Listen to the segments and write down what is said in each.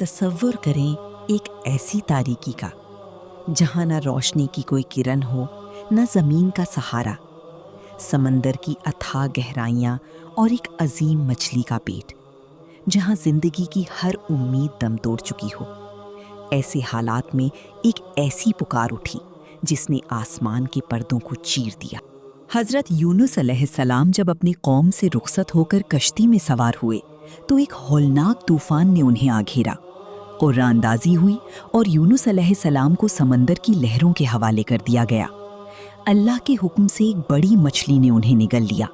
تصور کریں ایک ایسی تاریکی کا جہاں نہ روشنی کی کوئی کرن ہو، نہ زمین کا سہارا، سمندر کی اتھاہ گہرائیاں اور ایک عظیم مچھلی کا پیٹ جہاں زندگی کی ہر امید دم توڑ چکی ہو۔ ایسے حالات میں ایک ایسی پکار اٹھی جس نے آسمان کے پردوں کو چیر دیا۔ حضرت یونس علیہ السلام جب اپنی قوم سے رخصت ہو کر کشتی میں سوار ہوئے تو ایک ہولناک طوفان نے انہیں آ گھیرا۔ قرہ اندازی ہوئی اور یونس علیہ السلام کو سمندر کی لہروں کے حوالے کر دیا گیا۔ اللہ کے حکم سے ایک بڑی مچھلی نے انہیں نگل لیا،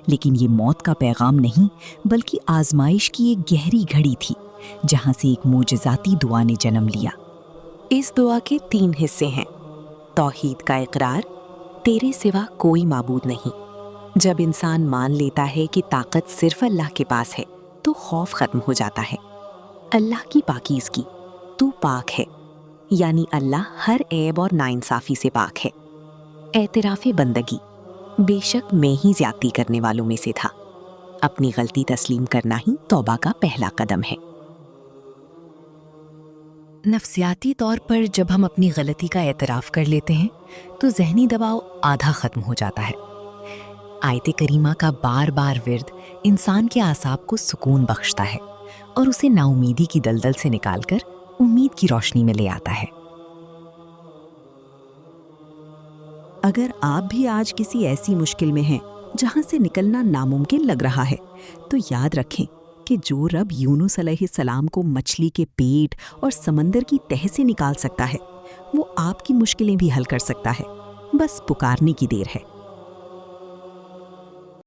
لیکن یہ موت کا پیغام نہیں بلکہ آزمائش کی ایک گہری گھڑی تھی جہاں سے ایک معجزاتی دعا نے جنم لیا۔ اس دعا کے 3 حصے ہیں۔ توحید کا اقرار، تیرے سوا کوئی معبود نہیں۔ جب انسان مان لیتا ہے کہ طاقت صرف اللہ کے پاس ہے تو خوف ختم ہو جاتا ہے۔ اللہ کی پاکیزگی، تو پاک ہے، یعنی اللہ ہر عیب اور ناانصافی سے پاک ہے۔ اعتراف بندگی، بے شک میں ہی زیادتی کرنے والوں میں سے تھا۔ اپنی غلطی تسلیم کرنا ہی توبہ کا پہلا قدم ہے۔ نفسیاتی طور پر جب ہم اپنی غلطی کا اعتراف کر لیتے ہیں تو ذہنی دباؤ آدھا ختم ہو جاتا ہے۔ آیت کریمہ کا بار بار ورد انسان کے اعصاب کو سکون بخشتا ہے اور اسے نا امیدی کی دلدل سے نکال کر امید کی روشنی میں لے آتا ہے۔ اگر آپ بھی آج کسی ایسی مشکل میں ہیں جہاں سے نکلنا ناممکن لگ رہا ہے تو یاد رکھیں کہ جو رب یونس علیہ السلام کو مچھلی کے پیٹ اور سمندر کی تہہ سے نکال سکتا ہے وہ آپ کی مشکلیں بھی حل کر سکتا ہے، بس پکارنے کی دیر ہے۔